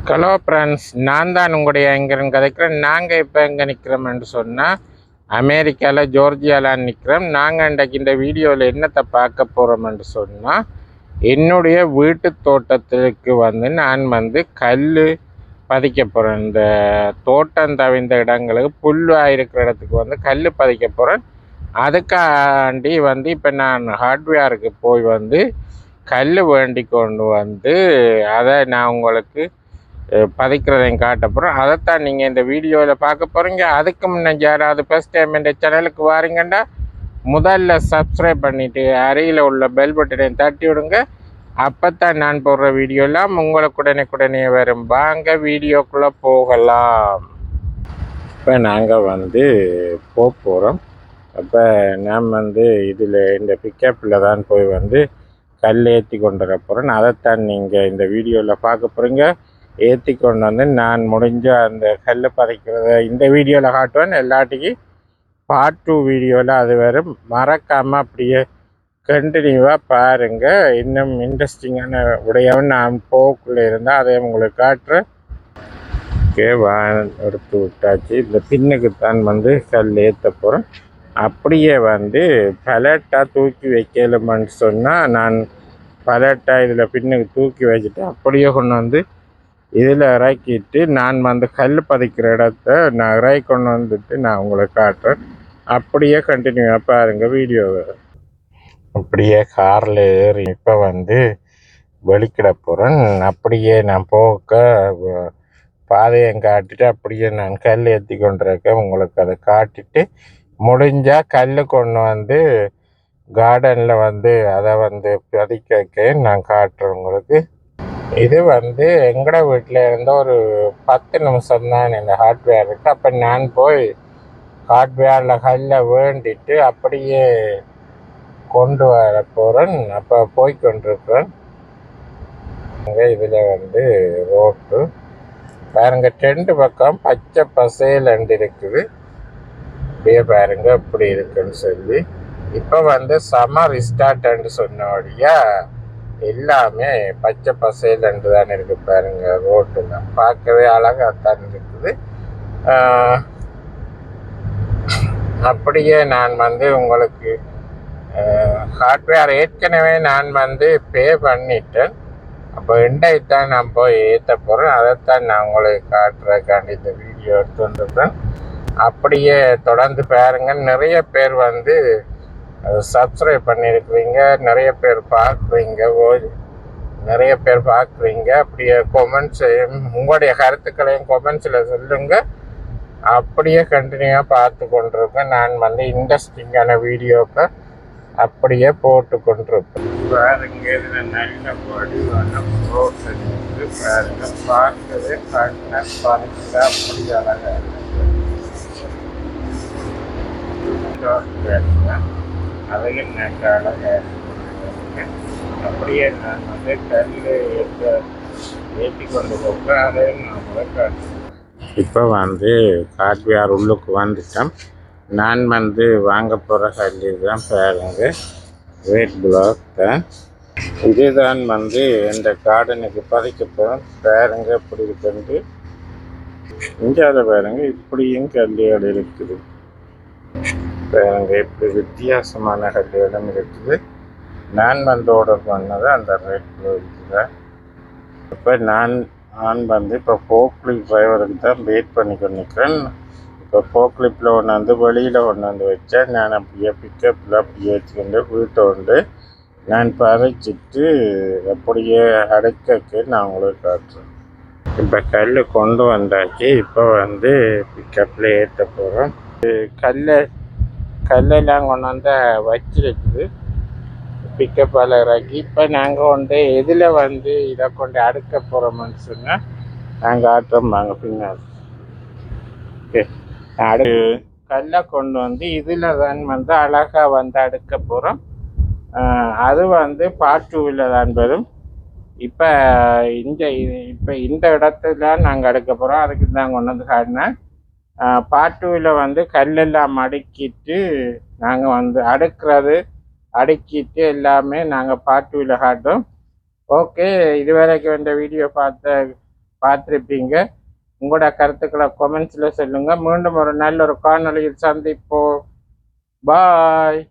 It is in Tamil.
ஹலோ ஃப்ரெண்ட்ஸ், நான் தான் உங்களுடைய எங்கேருந்து கதைக்கிறேன். நாங்கள் இப்போ எங்கே நிற்கிறோம்னு சொன்னால் அமெரிக்காவில் ஜோர்ஜியாவில் நிற்கிறோம். நாங்கள் இன்றைக்கு இந்த வீடியோவில் என்னத்தை பார்க்க போகிறோம்னு சொன்னால், என்னுடைய வீட்டு தோட்டத்துக்கு நான் கல் பதிக்க போகிறேன். இந்த தோட்டம் தவிர்ந்த இடங்களுக்கு புல்லாக இருக்கிற இடத்துக்கு கல் பதிக்க போகிறேன். அதுக்காண்டி இப்போ நான் ஹார்ட்வேருக்கு போய் கல் வேண்டி கொண்டு அதை நான் உங்களுக்கு பதிக்கிறதையும் காட்ட போகிறோம். அதைத்தான் நீங்கள் இந்த வீடியோவில் பார்க்க போகிறீங்க. அதுக்கு முன்னே யாராவது ஃபஸ்ட் டைம் இந்த சேனலுக்கு வாரீங்கன்னா முதல்ல சப்ஸ்கிரைப் பண்ணிவிட்டு அருகில் உள்ள பெல் பட்டனையும் தட்டி விடுங்க. அப்போ தான் நான் போடுற வீடியோலாம் உங்களுக்கு உடனே வரும். வாங்க வீடியோக்குள்ளே போகலாம். இப்போ நாங்கள் போக போகிறோம். அப்போ நான் இதில் இந்த பிக்கப்பில் தான் போய் கல் ஏற்றி கொண்டு வர போகிறேன். அதைத்தான் நீங்கள் இந்த வீடியோவில் பார்க்க போகிறீங்க. ஏற்றி கொண்டு நான் முடிஞ்ச அந்த கல் பதைக்கிறத இந்த வீடியோவில் காட்டுவேன். எல்லாட்டிக்கும் பார்ட் 2 வீடியோவில் அது வரும். மறக்காமல் அப்படியே கண்டினியூவாக பாருங்கள். இன்னும் இன்ட்ரெஸ்டிங்கான உடையவன் நான் போக்குள்ளே இருந்தால் அதை உங்களுக்கு காட்டுறேன். ஓகே, எடுத்து விட்டாச்சு. இந்த பின்னுக்குத்தான் கல் ஏற்ற போகிறேன். அப்படியே பலட்டாக தூக்கி வைக்கலுமான்னு சொன்னால் நான் பலட்டாக இதில் பின்னுக்கு தூக்கி வச்சுட்டு அப்படியே கொண்டு இதில் இறக்கிட்டு நான் கல் பதிக்கிற இடத்த நான் இறக்கி கொண்டு வந்துட்டு நான் உங்களுக்கு காட்டுறேன். அப்படியே கண்டினியூவாக பாருங்கள் வீடியோவை. அப்படியே காரில் ஏறி இப்போ வெளிக்கிட போகிறேன். அப்படியே நான் போக பாதையை காட்டிட்டு அப்படியே நான் கல் ஏற்றி கொண்டிருக்கேன். உங்களுக்கு அதை காட்டிட்டு முடிஞ்சால் கல் கொண்டு கார்டனில் அதை பதிக்க நான் காட்டுறேன் உங்களுக்கு. இது எங்கட வீட்டில் இருந்த ஒரு 10 நிமிஷம் தான் இந்த ஹார்ட்வேர் இருக்குது. அப்போ நான் போய் ஹார்ட்வேரில் கல்லை வேண்டிட்டு அப்படியே கொண்டு வர போகிறேன். அப்போ போய் கொண்டிருக்கிறேன். இதில் ரோட்டு பாருங்க, 2 பக்கம் பச்சை பசையில் இருக்குது. அப்படியே பாருங்க இப்படி இருக்குன்னு சொல்லி இப்போ சம்மர் ஸ்டார்ட்ன்னு சொன்னபடியா எல்லாமே பச்சை பசையிலன்று தான் இருக்குது. பாருங்க, ரோட்டுல பார்க்கவே அழகாகத்தான் இருக்குது. அப்படியே நான் உங்களுக்கு ஹார்ட்வேர் ஏற்கனவே நான் பே பண்ணிட்டேன். அப்போ இண்டைத்தான் நான் போய் ஏற்ற போகிறேன். அதைத்தான் நான் உங்களுக்கு காட்டுறதுக்காண்டி இந்த வீடியோ எடுத்து வந்துருக்கேன். அப்படியே தொடர்ந்து பாருங்க. நிறைய பேர் சப்ஸ்கிரைப் பண்ணியிருக்கிறீங்க, நிறைய பேர் பார்க்குறீங்க. அப்படியே கொமெண்ட்ஸையும் உங்களுடைய கருத்துக்களையும் கொமெண்ட்ஸில் சொல்லுங்கள். அப்படியே கண்டினியூவாக பார்த்து கொண்டிருக்கேன். நான் இன்ட்ரெஸ்டிங்கான வீடியோக்கள் அப்படியே போட்டு கொண்டிருப்பேன். பாருங்க, இதில் நல்ல வடிவான ப்ரோட்டீன் பாருங்க, பார்க்கவே கண்ணை பறிக்க அப்படி அழகாக அதையும் நல்ல அழகாக அப்படியே நான் கல் ஏற்றி கொண்டு போகிறேன். அதையும் நான் காட்டுறேன். இப்போ ஹார்ட்வேர் உள்ளுக்கு வந்துட்டேன். நான் வாங்க போகிற கல் தான் பாருங்க, ரெட் பிளாக் தான். இதுதான் இந்த கார்டனுக்கு பதிக்க போகிறோம். பாருங்க இப்படி இருக்கு. இந்தியாவில் பாருங்க இப்படியும் கல்லுகள் இருக்குது. பாருங்க இப்படி வித்தியாசமான கல்லுகளும் இருக்குது. நான் ஆர்டர் பண்ணது அந்த ரெட் பிளாக் தான். இப்போ நான் இப்போ ஃபோக்லிஃப்ட் டிரைவருக்கு தான் வெயிட் பண்ணி கொண்டிருக்கிறேன். இப்போ ஃபோக்லிஃப்டில் ஒன்று வெளியில் ஒன்று வச்சேன். நான் அப்படியே பிக்கப்பில் அப்படியே வச்சுக்கிட்டு வீட்டை நான் பறிச்சிட்டு அப்படியே அடைக்க நான் உங்களுக்கு காட்டுறேன். இப்போ கல் கொண்டு வந்தாச்சு. இப்போ பிக்கப்பில் ஏற்ற போகிறோம். கல்லெல்லாம் கொண்டு வச்சிருக்குது பிக்கப்பால் இறக்கி. இப்போ நாங்கள் எதில் இதை கொண்டு அடுக்க போகிறோம்னு சொன்னால் நாங்கள் ஆட்டுறோம். நாங்கள் பின்னாடி கல்லை கொண்டு இதில் தான் அழகாக அடுக்க போகிறோம். அது பார்ட் 2ல் தான் வரும். இப்போ இந்த இடத்துல நாங்கள் அடுக்க போகிறோம். அதுக்கு தான் கொண்டு காட்டினேன். பார்ட் 2ல் கல்லெல்லாம் அடுக்கிட்டு நாங்கள் அடுக்கிட்டு எல்லாமே நாங்கள் பார்ட் 2ல் காட்டுறோம். ஓகே, இது வரைக்கும் இந்த வீடியோ பார்த்த பார்த்துருப்பீங்க. உங்களோட கருத்துக்களை கொமெண்ட்ஸில் சொல்லுங்கள். மீண்டும் ஒரு நல்ல ஒரு காணொளியில் சந்திப்போம். பாய்.